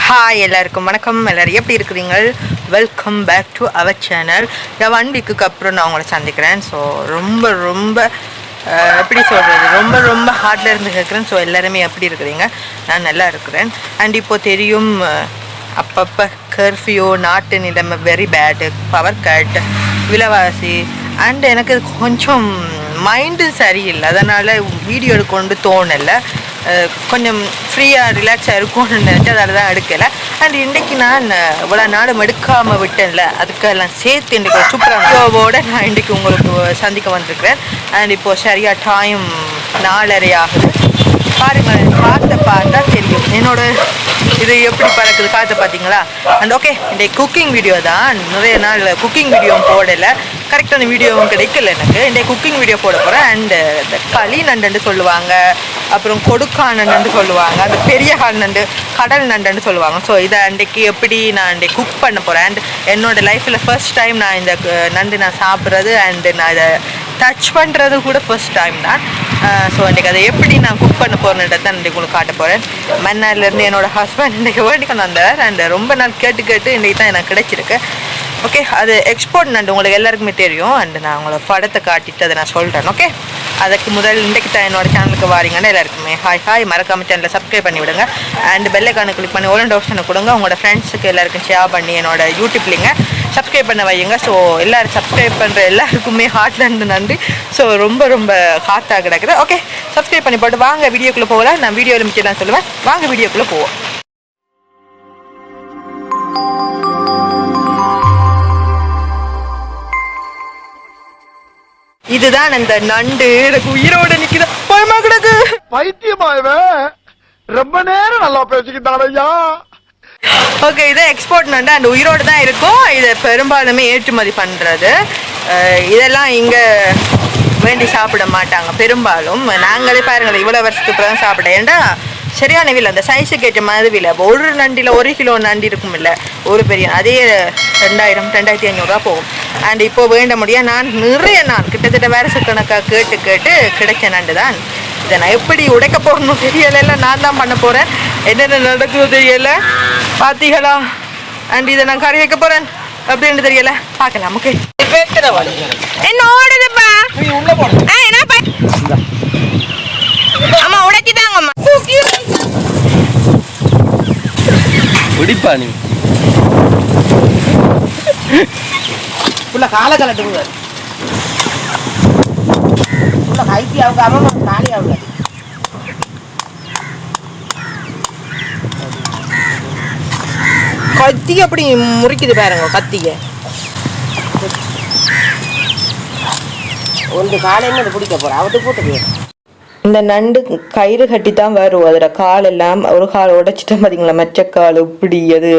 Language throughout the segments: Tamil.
ஹாய் எல்லாருக்கும் வணக்கம். எல்லோரும் எப்படி இருக்கிறீங்க? Welcome back to our channel. 1 வீக்குக்கு அப்புறம் நான் உங்களை சந்திக்கிறேன். ஸோ ரொம்ப ரொம்ப எப்படி சொல்கிறது, ரொம்ப ரொம்ப ஹார்டில் இருந்து கேட்குறேன். ஸோ எல்லாருமே எப்படி இருக்கிறீங்க? நான் நல்லா இருக்கிறேன். அண்ட் இப்போது தெரியும், அப்பப்போ கர்ஃப்யூ, நாட்டு நிலைமை வெரி பேடு, பவர் கட், விலைவாசி, அண்ட் எனக்கு கொஞ்சம் மைண்டு சரியில்லை. அதனால் வீடியோ எடுக்கொண்டு தோணலை. கொஞ்சம் ஃப்ரீயாக ரிலாக்ஸாக இருக்கும்னு நினச்சி அதால் தான் எடுக்கலை. அண்ட் இன்றைக்கி நான் இவ்வளோ நாளும் எடுக்காமல் விட்டேன்ல, அதுக்கெல்லாம் சேர்த்து இன்றைக்கி ஒரு சூப்பரான வீடியோவோடு நான் இன்றைக்கி உங்களுக்கு சந்திக்க வந்திருக்கிறேன். அண்ட் இப்போது சரியாக டைம் 4:30 ஆகுது. பாருங்கள், காற்றை பார்த்தா தெரியும் என்னோட இது எப்படி பறக்குது, காற்றை பார்த்தீங்களா? அண்ட் ஓகே, இன்றைக்கி குக்கிங் வீடியோ தான். நிறைய நாள் குக்கிங் வீடியோவும் போடலை, கரெக்டான வீடியோவும் கிடைக்கல எனக்கு. இன்றைக்கி குக்கிங் வீடியோ போட போகிறேன். அண்டு இந்த களி நண்டுன்னு சொல்லுவாங்க, அப்புறம் கொடுக்கான் நண்டுன்னு சொல்லுவாங்க, அந்த பெரிய கால் நண்டு, கடல் நண்டுன்னு சொல்லுவாங்க. ஸோ இதை அன்றைக்கி எப்படி நான் இன்றைக்கி குக் பண்ண போகிறேன். அண்ட் என்னோடய லைஃப்பில் ஃபர்ஸ்ட் டைம் நான் இந்த நண்டு நான் சாப்பிட்றது, அண்டு நான் இதை டச் பண்ணுறது கூட ஃபர்ஸ்ட் டைம் தான். ஸோ இன்றைக்கி அதை எப்படி நான் குக் பண்ண போகிறேன்றது தான் இன்றைக்கி உங்களுக்கு காட்ட போகிறேன். மன்னார்லேருந்து என்னோடய ஹஸ்பண்ட் இன்றைக்கி வேண்டிக்கொண்டு வந்தார். அண்ட் ரொம்ப நாள் கேட்டு இன்றைக்கி தான் எனக்கு கிடைச்சிருக்கு. ஓகே, அது எக்ஸ்போர்ட் நண்டு உங்களுக்கு எல்லாருக்குமே தெரியும். அண்ட் நான் உங்களை படத்தை காட்டிட்டு அதை நான் சொல்கிறேன். ஓகே, அதுக்கு முதல் இன்றைக்கு தான் என்னோடய சேனலுக்கு வாரீங்கன்னா எல்லாருக்குமே ஹாய். மறக்காமல் சேனலை சப்ஸ்கிரைப் பண்ணி விடுங்க. அண்ட் பெல்லைக்கான கிளிக் பண்ணி ஓலண்ட் ஆப்ஷனை கொடுங்க. உங்களோட ஃப்ரெண்ட்ஸுக்கு எல்லாருக்கும் ஷேர் பண்ணி என்னோட யூடியூப் லிங்கை சப்ஸ்கிரைப் பண்ண வையுங்க. ஸோ எல்லோரும் சப்ஸ்கிரைப் பண்ணுற எல்லாருக்குமே ஹார்ட்லேருந்து நன்றி. ஸோ ரொம்ப ரொம்ப ஹார்ட்டாக கிடக்குது. ஓகே, சப்ஸ்கிரைப் பண்ணி போட்டு வாங்க வீடியோக்குள்ளே போகலாம். நான் வீடியோவில் மிச்சம் தான் சொல்லுவேன். வாங்க வீடியோக்குள்ளே போவோம். இதுதான் அந்த நண்டு, எனக்கு உயிரோட நிக்குது. பயமா கிடக்கு. பைத்தியமாயவே ரொம்ப நேரம் நல்லா பேசிக்கிட்டாரையா. ஓகே, இது எக்ஸ்போர்ட் நண்டு. அண்ட் உயிரோடு தான் இருக்கும். இது பெரும்பாலுமே ஏற்றுமதி பண்ணுறது. இதெல்லாம் இங்கே வேண்டி சாப்பிட மாட்டாங்க பெரும்பாலும். நாங்களே பாருங்கள், இவ்வளோ வருஷத்துக்கு அப்புறம் தான் சாப்பிட. ஏன்டா சரியான விலை, அந்த சைஸுக்கு ஏற்ற மாதிரி விலை. இப்போ ஒரு நண்டில் 1 கிலோ நண்டு இருக்கும் இல்லை, ஒரு பெரிய அதே 2500 போகும். அண்ட் இப்போ வேண்ட முடியாது. நான் நிறைய நாள் கிட்டத்தட்ட வருஷக்கணக்காக கேட்டு கிடைச்ச நண்டு தான். இதை நான் எப்படி உடைக்க போகணும் தெரியலை, நான் தான் பண்ண போகிறேன். என்னென்ன நடக்குது தெரியலை, பார்த்தீங்களா? அண்ட் இதை நான் கறி வைக்க போகிறேன் அப்படின்னு தெரியலை, பார்க்கலாம். ஓகே, என்னோடதுப்பா ஆமா, உடைச்சிட்டாங்கம்மா. பிடிப்பா நீ காலை கலட்டு போதாது கைக்கு அவங்க அம்மா காலி ஆகுது. கத்தி அப்படி முறிக்குது பாருங்க, கத்திய ஒன்று காலைன்னு பிடிக்க போகிறேன். அவட்டு போட்டு இந்த நண்டு கயிறு கட்டி தான் வரும். அதில் காலெல்லாம் ஒரு கால் உடைச்சிட்டா பார்த்தீங்களா, மச்சக்கால் இப்படி அது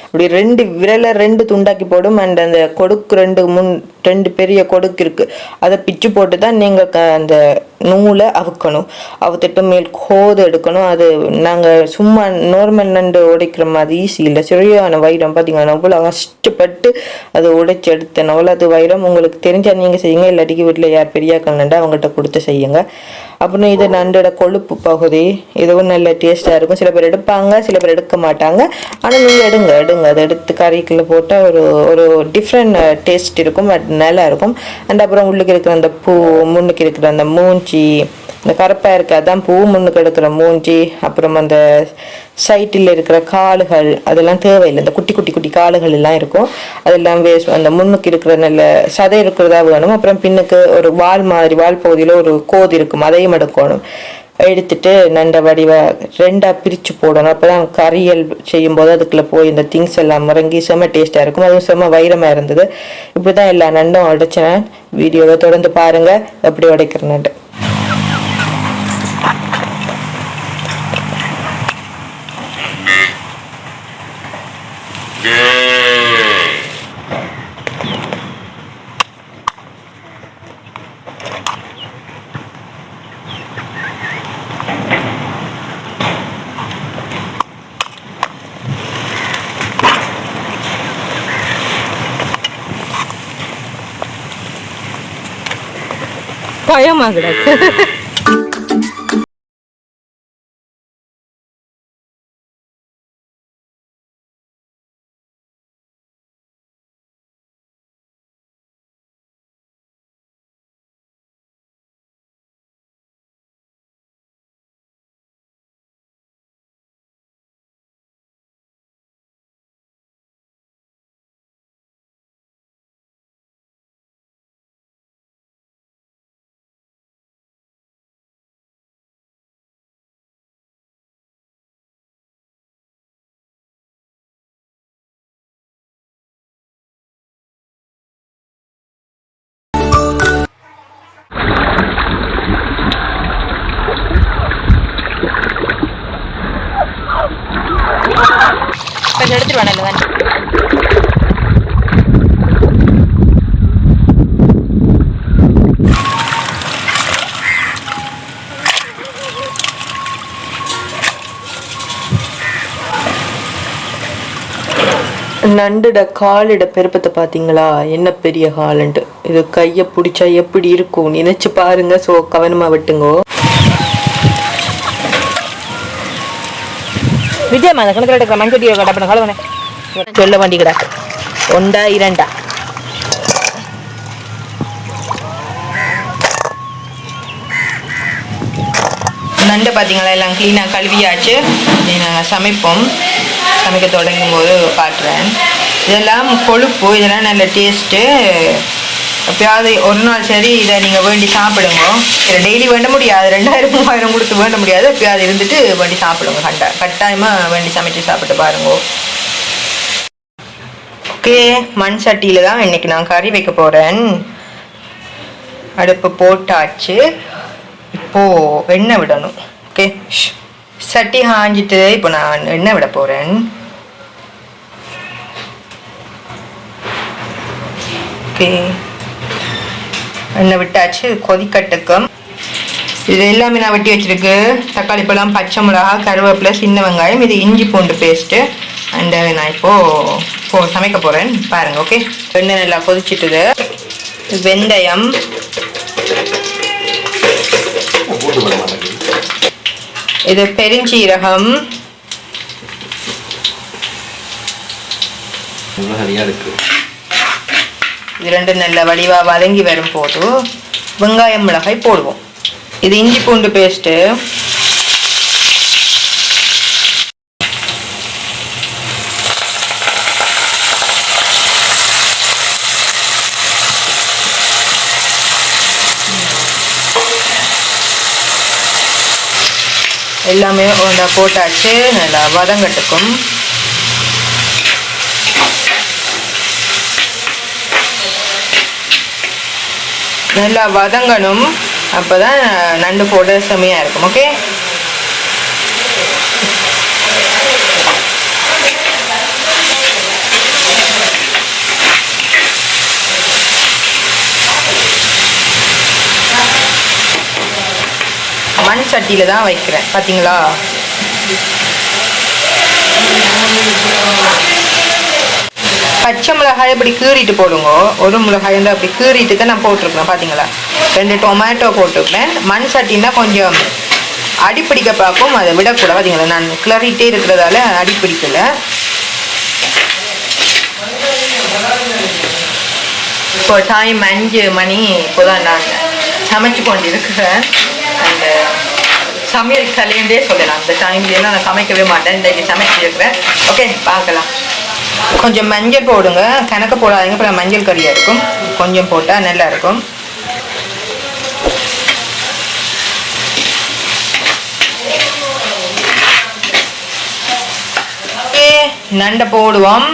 அப்படி 2 விரலை 2 துண்டாக்கி போடும். அண்ட் அந்த கொடுக்கு 2 பெரிய கொடுக்கு இருக்குது, அதை பிச்சு போட்டு தான் நீங்கள் அந்த நூலை அவுக்கணும். அவுத்துட்டு மேல் கோது எடுக்கணும். அது நாங்கள் சும்மா நார்மல் நண்டு உடைக்கிற மாதிரி ஈஸி இல்லை, சரியான வைரம். பார்த்தீங்கன்னா அவ்வளோ கஷ்டப்பட்டு அதை உடைச்சி எடுத்தேன். அவ்வளோ அது வைரம். உங்களுக்கு தெரிஞ்சால் நீங்கள் செய்யுங்க, இல்லாட்டிக்கு வீட்டில் யார் பெரியாக்கள் நண்டு அவங்கள்ட்ட கொடுத்து செய்யுங்க. அப்புறம் இது நண்டோட கொழுப்பு பகுதி, இதுவும் நல்ல டேஸ்ட்டாக இருக்கும். சில பேர் எடுப்பாங்க, சில பேர் எடுக்க மாட்டாங்க. ஆனால் நீங்கள் எடுங்க. அதை எடுத்து கறிக்குள்ளே போட்டால் ஒரு டிஃப்ரெண்ட் டேஸ்ட் இருக்கும், நல்லா இருக்கும். அண்ட் அப்புறம் உள்ளுக்கு இருக்கிற அந்த பூ, முன்னுக்கு இருக்கிற அந்த மூஞ்சி, இந்த கருப்பாக இருக்குது அதான் பூ, முன்னுக்கு எடுக்கிற மூஞ்சி, அப்புறம் அந்த சைட்டில் இருக்கிற காலுகள் அதெல்லாம் தேவையில்லை. இந்த குட்டி குட்டி குட்டி காலுகள் எல்லாம் இருக்கும், அதெல்லாம் வேஸ்ட். அந்த முன்னுக்கு இருக்கிற நல்ல சதை இருக்கிறதா வேணும். அப்புறம் பின்னுக்கு ஒரு வால் மாதிரி, வால் பகுதியில் ஒரு கோது இருக்கும், அதையும் எடுக்கணும். எடுத்துட்டு நண்டை வடிவாக 2ஆக பிரித்து போடணும். அப்போ தான் கறியல் செய்யும்போது அதுக்குள்ளே போய் இந்த திங்ஸ் எல்லாம் முறங்கி செம்ம டேஸ்ட்டாக இருக்கும். அதுவும் செம்ம வைரமாக இருந்தது. இப்படி தான் எல்லா நண்டும் உடைச்சேன். வீடியோவை தொடர்ந்து பாருங்கள் எப்படி உடைக்கிற நண்டு. பயமா கிடக்கு. கொஞ்சம் எடுத்துட்டு வேணாம். நண்டுட காலிட பெருப்பத்தை பார்த்தீங்களா, என்ன பெரிய காலண்டு. இது கையை பிடிச்சா எப்படி இருக்கும் நினைச்சு பாருங்க. ஸோ கவனமாக விட்டுங்கோ. விஜயமா அந்த கணக்கில் எடுக்கிற மஞ்சள் கடப்பட கலவனே சொல்ல வண்டி கடா 1 2 நண்டு பார்த்தீங்களா, எல்லாம் க்ளீனாக கழுவியாச்சு. நாங்கள் சமைக்க தொடங்கும் போது காட்டுறேன். இதெல்லாம் கொழுப்பு, இதெல்லாம் நல்ல டேஸ்ட்டு. எப்பயாவது ஒரு நாள் சரி இதை நீங்கள் வேண்டி சாப்பிடுங்க. இதை டெய்லி வேண்ட முடியாது, 2000 3000 கொடுத்து வேண்ட முடியாது. எப்பயாவது இருந்துட்டு வேண்டி சாப்பிடுங்க. கட்டாயமாக வேண்டி சமைச்சு சாப்பிட்டு பாருங்க. ஓகே, மண் சட்டியில் தான் இன்னைக்கு நான் கறி வைக்க போகிறேன். அடுப்பு போட்டாச்சு. இப்போது எண்ணெய் விடணும். ஓகே, சட்டி காஞ்சிட்டு இப்போ நான் எண்ணெய் விட போகிறேன். ஓகே, எண்ணெய் விட்டாச்சு. கொதிக்கட்டுக்கும். இது எல்லாமே நான் வெட்டி வச்சிருக்கு. தக்காளி பழம், பச்சை மிளகா, கருவேப்பிலை, சின்ன வெங்காயம், இது இஞ்சி பூண்டு பேஸ்ட்டு. அண்ட் நான் இப்போது சமைக்க போகிறேன் பாருங்கள். ஓகே, எண்ணெய் நல்லா கொதிச்சிட்டுது. வெந்தயம், இது பெருஞ்சீரகம், இது ரெண்டு நல்ல வடிவா வதங்கி வரும் போது வெங்காயம் மிளகாய் போடுவோம். இது இஞ்சி பூண்டு பேஸ்ட்டு. எல்லாமே ஒன்றா போட்டாச்சு. நல்லா வதங்கட்டுக்கும். நல்லா வதங்கணும், அப்போ தான் நண்டு போட செமையாக இருக்கும். ஓகே, மண் சட்டியில் தான் வைக்கிறேன் பார்த்தீங்களா. பச்சை மிளகாய் இப்படி கீறிட்டு போடுங்க. ஒரு மிளகாய் வந்து அப்படி கீறிட்டு தான் நான் போட்டிருக்கேன் பார்த்தீங்களா. 2 டொமேட்டோ போட்டிருக்கேன். மண் சட்டின்னா கொஞ்சம் அடிப்பிடிக்க பார்க்கும், அதை விடக்கூட பார்த்தீங்களா. நான் கிளறிட்டே இருக்கிறதால அடிப்பிடிக்கல. இப்போ டைம் 5 மணி. இப்போதான் நான் சமைச்சு கொண்டு இருக்கிறேன். அந்த சமையல் கலையுண்டே சொல்லலாம். அந்த டைம்லாம் நான் சமைக்கவே மாட்டேன், இன்றைக்கு சமைச்சிருக்கிறேன். ஓகே, பார்க்கலாம். கொஞ்சம் மஞ்சள் போடுங்க, கணக்கு போடாதீங்க, அப்புறம் மஞ்சள் கறியாக இருக்கும். கொஞ்சம் போட்டால் நல்லா இருக்கும். ஓகே, நண்டை போடுவோம்.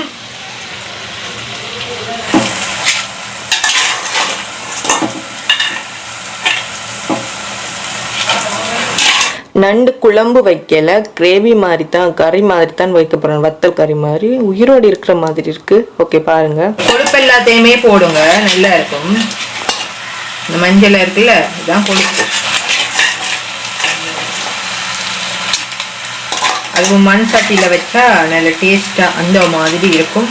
நண்டு குழம்பு வைக்கல, கிரேவி மாதிரி தான், கறி மாதிரி தான் வைக்க போறேன். வத்தல் கறி மாதிரி உயிரோடு இருக்கிற மாதிரி இருக்கு. ஓகே, பாருங்க. கொழுப்பு எல்லாத்தையுமே போடுங்க, நல்லா இருக்கும். இந்த மஞ்சள் இருக்குல்ல, இதுதான் கொழுப்பு. அதுவும் மண் சட்டியில் வச்சா நல்ல டேஸ்டா அந்த மாதிரி இருக்கும்.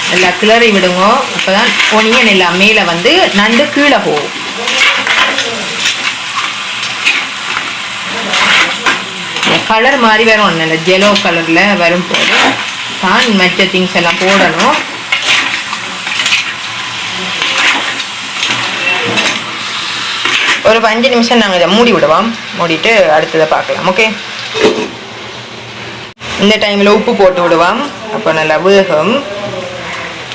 நல்லா கிளறி விடுங்க. அப்போதான் ஒனியன் எல்லாம் மேலே வந்து நண்டு கீழே போகும். கலர் மாதிரி வரும், நல்ல ஜெலோ கலரில் வரும் போது தான் மற்ற திங்ஸ் எல்லாம் போடணும். ஒரு 5 நிமிஷம் நாங்கள் இதை மூடி விடுவோம். மூடிட்டு அடுத்ததை பார்க்கலாம். ஓகே, இந்த டைமில் உப்பு போட்டு விடுவோம். அப்போ நல்லா வேகும்.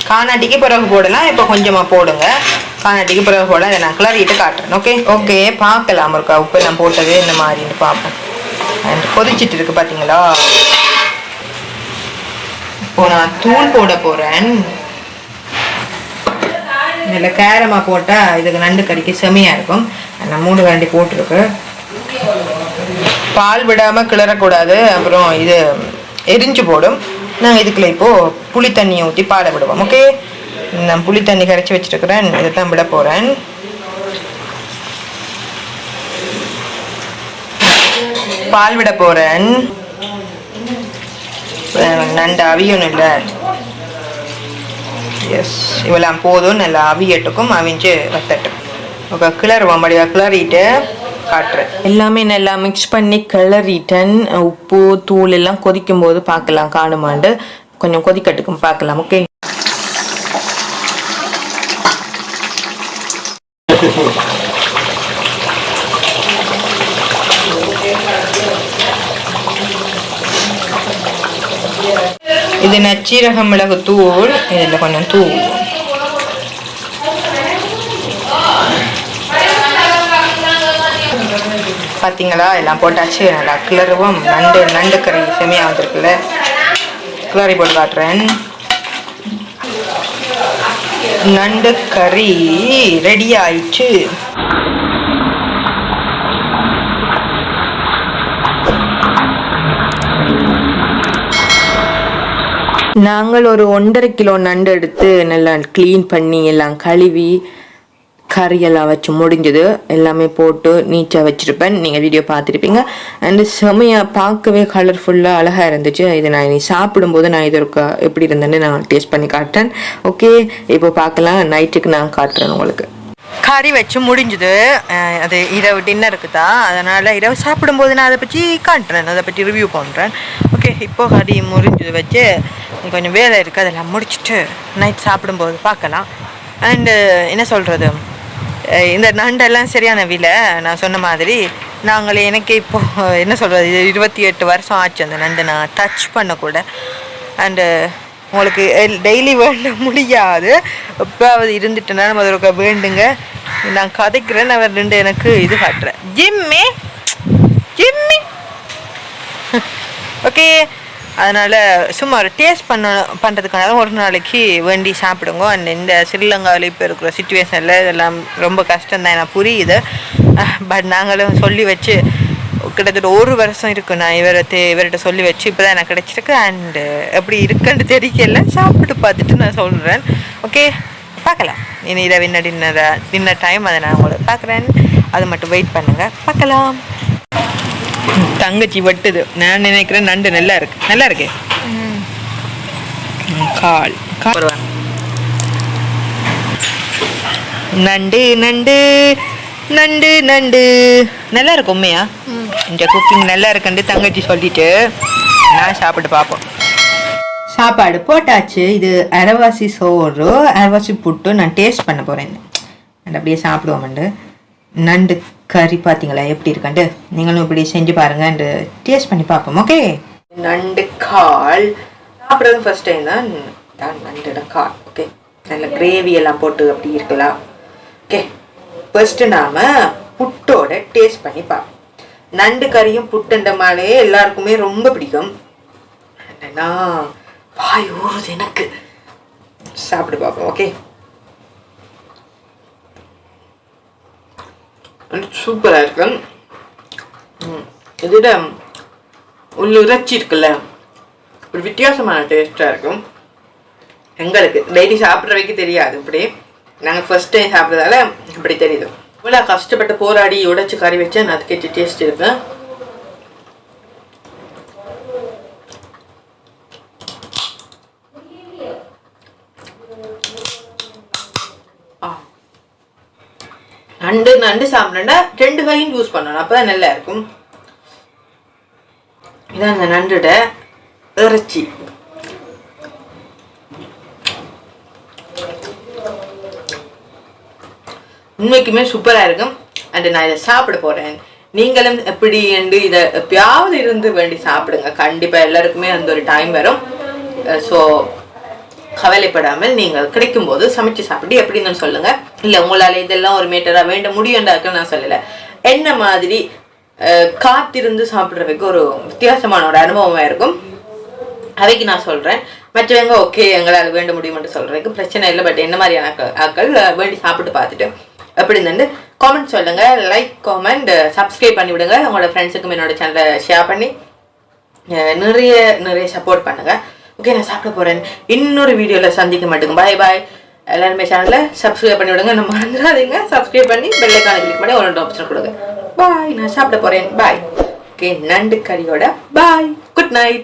காணாட்டிக்கு பிறகு போடலாம், இப்போ கொஞ்சமாக போடுங்க. காணாட்டிக்கு பிறகு போடலாம். இதை நான் கிளறிட்டு காட்டுறேன். ஓகே ஓகே, பார்க்கலாம் இருக்கா உப்பு நான் போட்டது இந்த மாதிரின்னு பார்ப்போம். கொதிச்சிட்டு இருக்கு பார்த்தீங்களா. இப்போ நான் தூள் போட போகிறேன். இதில் கேரமாக போட்டால் இதுக்கு நண்டு கறிக்கு செமையாக இருக்கும். நான் 3 கரண்டி போட்டிருக்கு. பால் விடாமல் கிளறக்கூடாது, அப்புறம் இது எரிஞ்சு போடும். நாங்கள் இதுக்குள்ள இப்போது புளி தண்ணியை ஊற்றி பாலை விடுவோம். ஓகே, நான் புளி தண்ணி கரைச்சி வச்சுருக்கிறேன், இதை தான் விட போகிறேன். பால் விட போகிறேன். நண்டு அவியணும் இல்லை, எஸ் இவெல்லாம் போதும். நல்லா அவியட்டுக்கும், அவிஞ்சு வத்தட்டும். ஓகே, கிளறுவோம். படிவா கிளறிட்டு காட்டுறேன். எல்லாமே நல்லா மிக்ஸ் பண்ணி கிளறிட்டேன். உப்பு தூள் எல்லாம் கொதிக்கும் போது பார்க்கலாம், காணுமாண்டு கொஞ்சம் கொதிக்கட்டுக்கும் பார்க்கலாம். ஓகே, இது நச்சீரக மிளகு தூள், இதில் கொஞ்சம் தூள். பார்த்தீங்களா, எல்லாம் போட்டாச்சு. நல்லா கிளறுவோம். நண்டு கறி செமையாக வந்துருக்குல்ல, கிளறி போட்டு காட்டுறேன். நண்டு கறி ரெடி ஆயிடுச்சு. நாங்கள் ஒரு 1.5 கிலோ நண்டு எடுத்து நல்லா க்ளீன் பண்ணி எல்லாம் கழுவி கறியெல்லாம் வச்சு முடிஞ்சது. எல்லாமே போட்டு நீட்டாக வச்சுருப்பேன், நீங்கள் வீடியோ பார்த்துருப்பீங்க. அண்டு செமையாக பார்க்கவே கலர்ஃபுல்லாக அழகாக இருந்துச்சு. இது நான் இனி சாப்பிடும்போது நான் இது எப்படி இருந்தேன்னு நான் டேஸ்ட் பண்ணி காட்டுறேன். ஓகே, இப்போ பார்க்கலாம். நைட்டுக்கு நான் காட்டுறேன் உங்களுக்கு. கறி வச்சு முடிஞ்சுது. அது இரவு டின்னருக்கு தான், அதனால் இரவு சாப்பிடும்போது நான் அதை பற்றி காட்டுறேன், அதை பற்றி ரிவ்யூ பண்ணுறேன். ஓகே, இப்போ கறி முடிஞ்சது வச்சு கொஞ்சம் வேலை இருக்குது, அதெல்லாம் முடிச்சுட்டு நைட் சாப்பிடும்போது பார்க்கலாம். அண்டு என்ன சொல்கிறது, இந்த நண்டெல்லாம் சரியான விலை. நான் சொன்ன மாதிரி எனக்கு இப்போது என்ன சொல்கிறது, 28 வருஷம் ஆச்சு அந்த நண்டு நான் டச் பண்ணக்கூட. அண்டு உங்களுக்கு டெய்லி வேண்ட முடியாது, எப்போது இருந்துட்டுனா நம்ம அதற்கு வேண்டுங்க. நான் கதைக்கிறேன், அவர் 2 எனக்கு இது காட்டுறேன். ஜிம்மி ஓகே, அதனால் சும்மா ஒரு டேஸ்ட் பண்ணுறதுக்கான ஒரு நாளைக்கு வேண்டி சாப்பிடுங்க. அண்ட் இந்த ஸ்ரீலங்காவில் இப்போ இருக்கிற சிச்சுவேஷனில் இதெல்லாம் ரொம்ப கஷ்டம்தான், எனக்கு புரியுது. பட் நாங்களும் சொல்லி வச்சு கிட்டத்தட்ட 1 வருஷம் இருக்கும் நான் இவர்கிட்ட சொல்லி வச்சு இப்போ தான் எனக்கு கிடச்சிருக்கு. அண்டு எப்படி இருக்குன்னு தெரியல, சாப்பிட்டு பார்த்துட்டு நான் சொல்கிறேன். ஓகே, பார்க்கலாம். இனி இதை டின்னர் டைம் அதை நான் உங்களுக்கு பார்க்குறேன். அது மட்டும் வெயிட் பண்ணுங்கள், பார்க்கலாம். தங்கச்சி வெட்டுது. நான் நினைக்கிறேன் நண்டு நல்லா இருக்கு. கால் நண்டு நண்டு நண்டு நண்டு நல்லா இருக்கு. உண்மையா இந்த குக்கிங் நல்லா இருக்குன்னு தங்கச்சி சொல்லிட்டு நான் சாப்பிட்டு பார்ப்போம். சாப்பாடு போட்டாச்சு. இது அரைவாசி சோறு, அரைவாசி புட்டு. நான் டேஸ்ட் பண்ண போகிறேன், அப்படியே சாப்பிடுவோம்ண்டு. நண்டு கறி பார்த்தீங்களா எப்படி இருக்காண்டு, நீங்களும் இப்படி செஞ்சு பாருங்க அண்டு டேஸ்ட் பண்ணி பார்ப்போம். ஓகே, நண்டு கால் சாப்பிட்றது ஃபர்ஸ்ட் டைம் தான் நண்டோட கால். ஓகே, நல்ல கிரேவி எல்லாம் போட்டு அப்படி இருக்கலாம். ஓகே, ஃபர்ஸ்ட் நாம புட்டோட டேஸ்ட் பண்ணி பார்ப்போம். நண்டு கறியும் புட்டுன்ற மாதிரி எல்லாருக்குமே ரொம்ப பிடிக்கும். என்னன்னா வாய் ஊறுது எனக்கு. சாப்பிட்டு பார்ப்போம். ஓகே, சூப்பராக இருக்கு. இதோட உள்ள இறைச்சி இருக்குல்ல, ஒரு வித்தியாசமான டேஸ்டாக இருக்கும். எங்களுக்கு டெய்லி சாப்பிட்றவைக்கு தெரியாது, இப்படி நாங்கள் ஃபர்ஸ்ட் டைம் சாப்பிட்றதால இப்படி தெரியுது. இவ்வளோ கஷ்டப்பட்டு போராடி உடைச்சி கறி வச்சா நான் அதுக்கேற்ற டேஸ்ட் இருக்கேன். நண்டு சாப்பிடா 2 கையும் யூஸ் பண்ணணும், அப்பதான் நல்லா இருக்கும். இதான் அந்த நண்டோட இறைச்சி. உண்மைக்குமே சூப்பரா இருக்கும். அண்ட் நான் இதை சாப்பிட போறேன். நீங்களும் எப்படி என்று இதை எப்பயாவது இருந்து வேண்டி சாப்பிடுங்க. கண்டிப்பா எல்லாருக்குமே அந்த ஒரு டைம் வரும். ஸோ கவலைப்படாமல் நீங்கள் கிடைக்கும் போது சமைச்சு சாப்பிட்டு எப்படின்னு சொல்லுங்க. இல்லை உங்களால் இதெல்லாம் ஒரு மீட்டராக வேண்ட முடியும்டாக்க நான் சொல்லலை. என்ன மாதிரி காத்திருந்து சாப்பிட்றதுக்கு ஒரு வித்தியாசமான ஒரு அனுபவமாக இருக்கும். அவைக்கு நான் சொல்கிறேன். மற்றவங்க ஓகே எங்களால் வேண்ட முடியும்னு சொல்றதுக்கு பிரச்சனை இல்லை. பட் என்ன மாதிரியான ஆக்கள் வேண்டி சாப்பிட்டு பார்த்துட்டு எப்படி இருந்து காமெண்ட் சொல்லுங்க. லைக் காமெண்ட் சப்ஸ்கிரைப் பண்ணி விடுங்க. உங்களோட ஃப்ரெண்ட்ஸுக்கும் என்னோட சேனலை ஷேர் பண்ணி நிறைய நிறைய சப்போர்ட் பண்ணுங்க. ஓகே, நான் சாப்பிட போறேன். இன்னொரு வீடியோவில் சந்திக்க மாட்டேங்க. பாய் பாய். எல்லாருமே சேனலை சப்ஸ்கிரைப் பண்ணி விடுங்க. நம்ம மறந்துடாதீங்க. சப்ஸ்கிரைப் பண்ணி பெல் ஐகானை கிளிக் பண்ணி ஒரு ஆப்ஷன் கொடுங்க. பாய். நான் சாப்பிட போறேன். பாய். ஓகே, நண்டு கறியோட பாய். Good night.